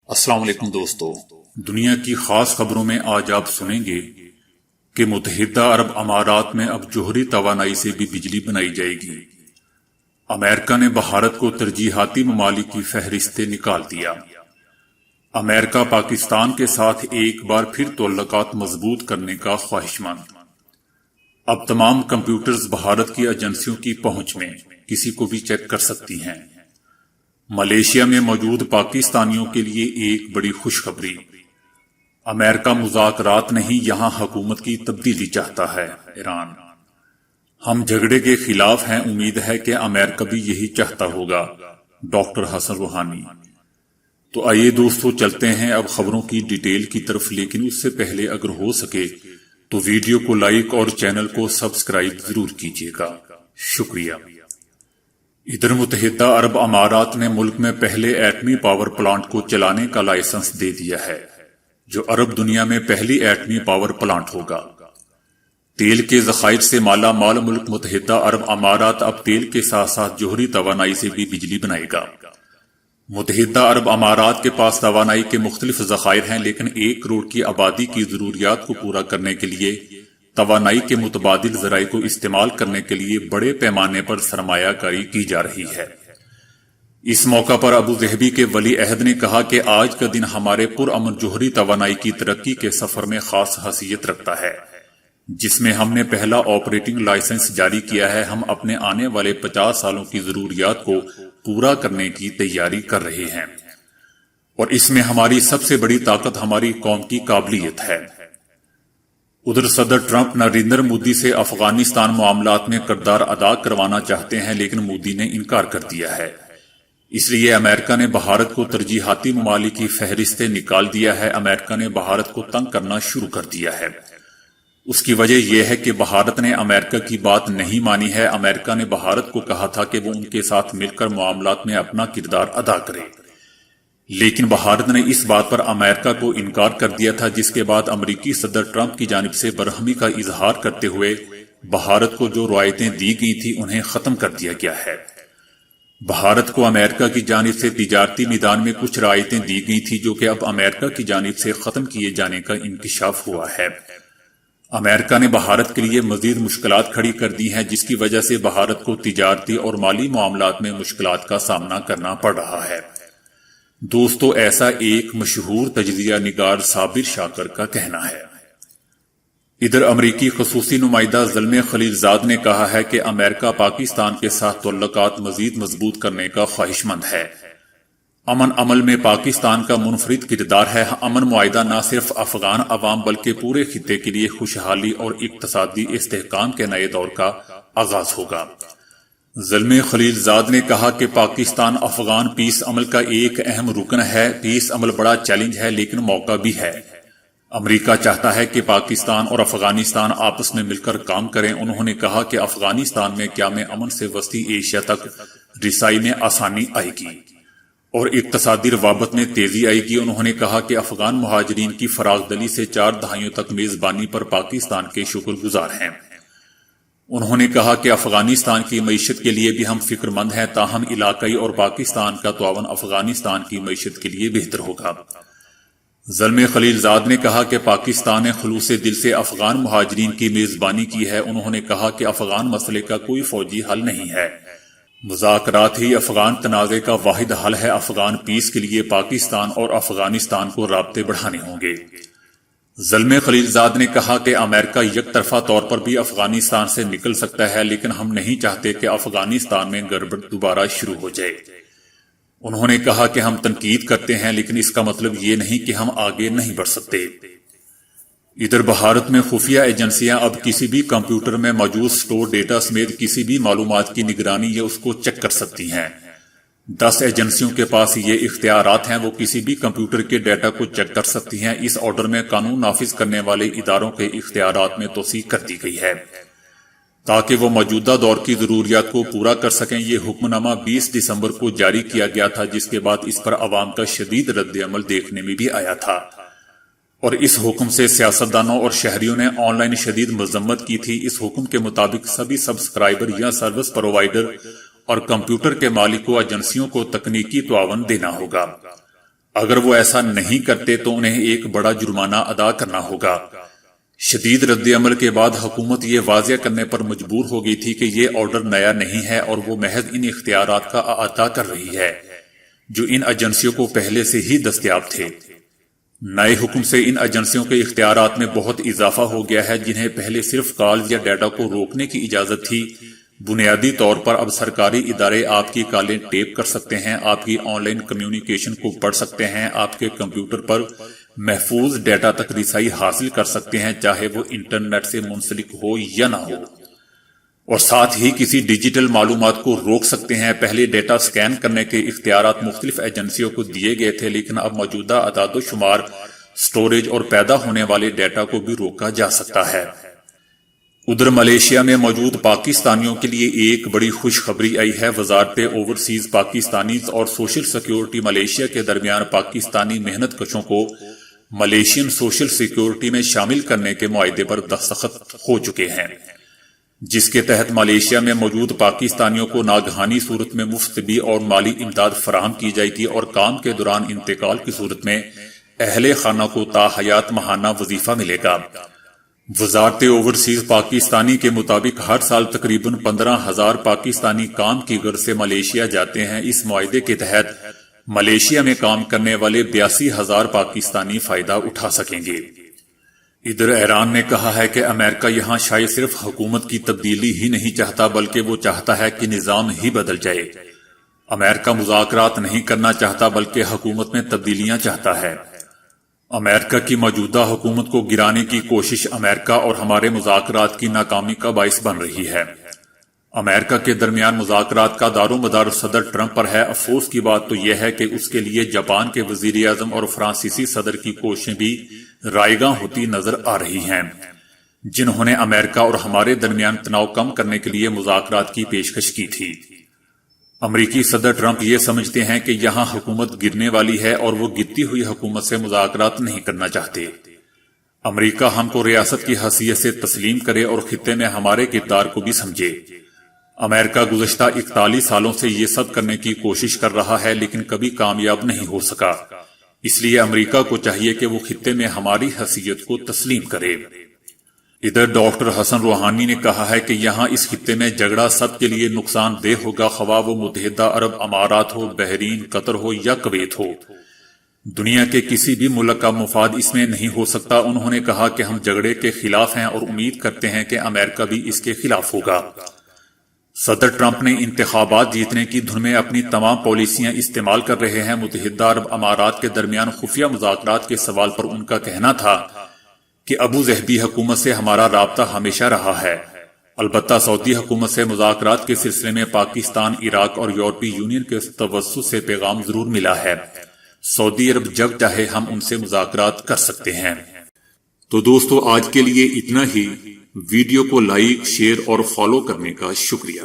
السلام علیکم دوستو، دنیا کی خاص خبروں میں آج آپ سنیں گے کہ متحدہ عرب امارات میں اب جوہری توانائی سے بھی بجلی بنائی جائے گی۔ امریکہ نے بھارت کو ترجیحاتی ممالک کی فہرست سے نکال دیا۔ امریکہ پاکستان کے ساتھ ایک بار پھر تعلقات مضبوط کرنے کا خواہش مند۔ اب تمام کمپیوٹرز بھارت کی ایجنسیوں کی پہنچ میں، کسی کو بھی چیک کر سکتی ہیں۔ ملائیشیا میں موجود پاکستانیوں کے لیے ایک بڑی خوشخبری۔ امریکہ مذاکرات نہیں، یہاں حکومت کی تبدیلی چاہتا ہے۔ ایران: ہم جھگڑے کے خلاف ہیں، امید ہے کہ امریکہ بھی یہی چاہتا ہوگا۔ ڈاکٹر حسن روحانی۔ تو آئیے دوستو، چلتے ہیں اب خبروں کی ڈیٹیل کی طرف، لیکن اس سے پہلے اگر ہو سکے تو ویڈیو کو لائک اور چینل کو سبسکرائب ضرور کیجیے گا، شکریہ۔ ادھر متحدہ عرب امارات نے ملک میں پہلے ایٹمی پاور پلانٹ کو چلانے کا لائسنس دے دیا ہے، جو عرب دنیا میں پہلی ایٹمی پاور پلانٹ ہوگا۔ تیل کے ذخائر سے مالا مال ملک متحدہ عرب امارات اب تیل کے ساتھ ساتھ جوہری توانائی سے بھی بجلی بنائے گا۔ متحدہ عرب امارات کے پاس توانائی کے مختلف ذخائر ہیں، لیکن 1 کروڑ کی آبادی کی ضروریات کو پورا کرنے کے لیے توانائی کے متبادل ذرائع کو استعمال کرنے کے لیے بڑے پیمانے پر سرمایہ کاری کی جا رہی ہے۔ اس موقع پر ابو ظہبی کے ولی عہد نے کہا کہ آج کا دن ہمارے پرامن جوہری توانائی کی ترقی کے سفر میں خاص حیثیت رکھتا ہے، جس میں ہم نے پہلا آپریٹنگ لائسنس جاری کیا ہے۔ ہم اپنے آنے والے 50 سالوں کی ضروریات کو پورا کرنے کی تیاری کر رہے ہیں، اور اس میں ہماری سب سے بڑی طاقت ہماری قوم کی قابلیت ہے۔ ادھر صدر ٹرمپ نریندر مودی سے افغانستان معاملات میں کردار ادا کروانا چاہتے ہیں، لیکن مودی نے انکار کر دیا ہے۔ اس لیے امریکہ نے بھارت کو ترجیحاتی ممالک کی فہرست سے نکال دیا ہے۔ امریکہ نے بھارت کو تنگ کرنا شروع کر دیا ہے۔ اس کی وجہ یہ ہے کہ بھارت نے امریکہ کی بات نہیں مانی ہے۔ امریکہ نے بھارت کو کہا تھا کہ وہ ان کے ساتھ مل کر معاملات میں اپنا کردار ادا کرے، لیکن بھارت نے اس بات پر امریکہ کو انکار کر دیا تھا، جس کے بعد امریکی صدر ٹرمپ کی جانب سے برہمی کا اظہار کرتے ہوئے بھارت کو جو رعایتیں دی گئی تھی انہیں ختم کر دیا گیا ہے۔ بھارت کو امریکہ کی جانب سے تجارتی میدان میں کچھ رعایتیں دی گئی تھی، جو کہ اب امریکہ کی جانب سے ختم کیے جانے کا انکشاف ہوا ہے۔ امریکہ نے بھارت کے لیے مزید مشکلات کھڑی کر دی ہیں، جس کی وجہ سے بھارت کو تجارتی اور مالی معاملات میں مشکلات کا سامنا کرنا پڑ رہا ہے۔ دوستو، ایسا ایک مشہور تجزیہ نگار صابر شاکر کا کہنا ہے۔ ادھر امریکی خصوصی نمائندہ زلمے خلیل زاد نے کہا ہے کہ امریکہ پاکستان کے ساتھ تعلقات مزید مضبوط کرنے کا خواہش مند ہے۔ امن عمل میں پاکستان کا منفرد کردار ہے۔ امن معاہدہ نہ صرف افغان عوام بلکہ پورے خطے کے لیے خوشحالی اور اقتصادی استحکام کے نئے دور کا آغاز ہوگا۔ زلمے خلیل زاد نے کہا کہ پاکستان افغان پیس عمل کا ایک اہم رکن ہے۔ پیس عمل بڑا چیلنج ہے، لیکن موقع بھی ہے۔ امریکہ چاہتا ہے کہ پاکستان اور افغانستان آپس میں مل کر کام کریں۔ انہوں نے کہا کہ افغانستان میں قیام امن سے وسطی ایشیا تک رسائی میں آسانی آئے گی اور اقتصادی روابط میں تیزی آئے گی۔ انہوں نے کہا کہ افغان مہاجرین کی فراغ دلی سے 4 دہائیوں تک میزبانی پر پاکستان کے شکر گزار ہیں۔ انہوں نے کہا کہ افغانستان کی معیشت کے لیے بھی ہم فکر مند ہیں، تاہم علاقائی اور پاکستان کا تعاون افغانستان کی معیشت کے لیے بہتر ہوگا۔ زلمے خلیل زاد نے کہا کہ پاکستان نے خلوص دل سے افغان مہاجرین کی میزبانی کی ہے۔ انہوں نے کہا کہ افغان مسئلے کا کوئی فوجی حل نہیں ہے، مذاکرات ہی افغان تنازع کا واحد حل ہے۔ افغان پیس کے لیے پاکستان اور افغانستان کو رابطے بڑھانے ہوں گے۔ زلمے خلیل زاد نے کہا کہ امریکہ یک طرفہ طور پر بھی افغانستان سے نکل سکتا ہے، لیکن ہم نہیں چاہتے کہ افغانستان میں گڑبڑ دوبارہ شروع ہو جائے۔ انہوں نے کہا کہ ہم تنقید کرتے ہیں، لیکن اس کا مطلب یہ نہیں کہ ہم آگے نہیں بڑھ سکتے۔ ادھر بھارت میں خفیہ ایجنسیاں اب کسی بھی کمپیوٹر میں موجود سٹور ڈیٹا سمیت کسی بھی معلومات کی نگرانی یا اس کو چیک کر سکتی ہیں۔ 10 ایجنسیوں کے پاس یہ اختیارات ہیں، وہ کسی بھی کمپیوٹر کے ڈیٹا کو چیک کر سکتی ہیں۔ اس آرڈر میں قانون نافذ کرنے والے اداروں کے اختیارات میں توسیع کر دی گئی ہے تاکہ وہ موجودہ دور کی ضروریات کو پورا کر سکیں۔ یہ حکم نامہ 20 دسمبر کو جاری کیا گیا تھا، جس کے بعد اس پر عوام کا شدید رد عمل دیکھنے میں بھی آیا تھا، اور اس حکم سے سیاستدانوں اور شہریوں نے آن لائن شدید مذمت کی تھی۔ اس حکم کے مطابق سبھی سبسکرائبر یا سروس پرووائیڈر اور کمپیوٹر کے مالک کو ایجنسیوں کو تکنیکی تعاون دینا ہوگا۔ اگر وہ ایسا نہیں کرتے تو انہیں ایک بڑا جرمانہ ادا کرنا ہوگا۔ شدید رد عمل کے بعد حکومت یہ واضح کرنے پر مجبور ہو گئی تھی کہ یہ آرڈر نیا نہیں ہے اور وہ محض ان اختیارات کا اعادہ کر رہی ہے جو ان ایجنسیوں کو پہلے سے ہی دستیاب تھے۔ نئے حکم سے ان ایجنسیوں کے اختیارات میں بہت اضافہ ہو گیا ہے، جنہیں پہلے صرف کالز یا ڈیٹا کو روکنے کی اجازت تھی۔ بنیادی طور پر اب سرکاری ادارے آپ کی کالیں ٹیپ کر سکتے ہیں، آپ کی آن لائن کمیونیکیشن کو پڑھ سکتے ہیں، آپ کے کمپیوٹر پر محفوظ ڈیٹا تک رسائی حاصل کر سکتے ہیں، چاہے وہ انٹرنیٹ سے منسلک ہو یا نہ ہو، اور ساتھ ہی کسی ڈیجیٹل معلومات کو روک سکتے ہیں۔ پہلے ڈیٹا سکین کرنے کے اختیارات مختلف ایجنسیوں کو دیے گئے تھے، لیکن اب موجودہ اعداد و شمار، سٹوریج اور پیدا ہونے والے ڈیٹا کو بھی روکا جا سکتا ہے۔ ادھر ملیشیا میں موجود پاکستانیوں کے لیے ایک بڑی خوشخبری آئی ہے۔ وزارت اوورسیز پاکستانیز اور سوشل سیکیورٹی ملیشیا کے درمیان پاکستانی محنت کشوں کو ملیشین سوشل سیکیورٹی میں شامل کرنے کے معاہدے پر دستخط ہو چکے ہیں، جس کے تحت ملیشیا میں موجود پاکستانیوں کو ناگہانی صورت میں مفت طبی اور مالی امداد فراہم کی جائے گی اور کام کے دوران انتقال کی صورت میں اہل خانہ کو تاحیات ماہانہ وظیفہ ملے گا۔ وزارت اوورسیز پاکستانی کے مطابق ہر سال تقریباً 15,000 پاکستانی کام کی غرض سے ملیشیا جاتے ہیں۔ اس معاہدے کے تحت ملیشیا میں کام کرنے والے 82,000 پاکستانی فائدہ اٹھا سکیں گے۔ ادھر ایران نے کہا ہے کہ امریکہ یہاں شاید صرف حکومت کی تبدیلی ہی نہیں چاہتا بلکہ وہ چاہتا ہے کہ نظام ہی بدل جائے۔ امریکہ مذاکرات نہیں کرنا چاہتا بلکہ حکومت میں تبدیلیاں چاہتا ہے۔ امریکہ کی موجودہ حکومت کو گرانے کی کوشش امریکہ اور ہمارے مذاکرات کی ناکامی کا باعث بن رہی ہے۔ امریکہ کے درمیان مذاکرات کا دار و مدار صدر ٹرمپ پر ہے۔ افسوس کی بات تو یہ ہے کہ اس کے لیے جاپان کے وزیر اعظم اور فرانسیسی صدر کی کوششیں بھی رائیگاں ہوتی نظر آ رہی ہیں، جنہوں نے امریکہ اور ہمارے درمیان تناؤ کم کرنے کے لیے مذاکرات کی پیشکش کی تھی۔ امریکی صدر ٹرمپ یہ سمجھتے ہیں کہ یہاں حکومت گرنے والی ہے اور وہ گرتی ہوئی حکومت سے مذاکرات نہیں کرنا چاہتے۔ امریکہ ہم کو ریاست کی حیثیت سے تسلیم کرے اور خطے میں ہمارے کردار کو بھی سمجھے۔ امریکہ گزشتہ 41 سالوں سے یہ سب کرنے کی کوشش کر رہا ہے لیکن کبھی کامیاب نہیں ہو سکا، اس لیے امریکہ کو چاہیے کہ وہ خطے میں ہماری حیثیت کو تسلیم کرے۔ ادھر ڈاکٹر حسن روحانی نے کہا ہے کہ یہاں اس خطے میں جھگڑا سب کے لیے نقصان دہ ہوگا، خواہ وہ متحدہ عرب امارات ہو، بحرین، قطر ہو یا کویت ہو۔ دنیا کے کسی بھی ملک کا مفاد اس میں نہیں ہو سکتا۔ انہوں نے کہا کہ ہم جھگڑے کے خلاف ہیں اور امید کرتے ہیں کہ امریکہ بھی اس کے خلاف ہوگا۔ صدر ٹرمپ نے انتخابات جیتنے کی دھن میں اپنی تمام پالیسیاں استعمال کر رہے ہیں۔ متحدہ عرب امارات کے درمیان خفیہ مذاکرات کے سوال پر ان کا کہنا تھا کہ ابو ظہبی حکومت سے ہمارا رابطہ ہمیشہ رہا ہے، البتہ سعودی حکومت سے مذاکرات کے سلسلے میں پاکستان، عراق اور یورپی یونین کے توسط سے پیغام ضرور ملا ہے۔ سعودی عرب جب چاہے ہم ان سے مذاکرات کر سکتے ہیں۔ تو دوستو آج کے لیے اتنا ہی۔ ویڈیو کو لائک، شیئر اور فالو کرنے کا شکریہ۔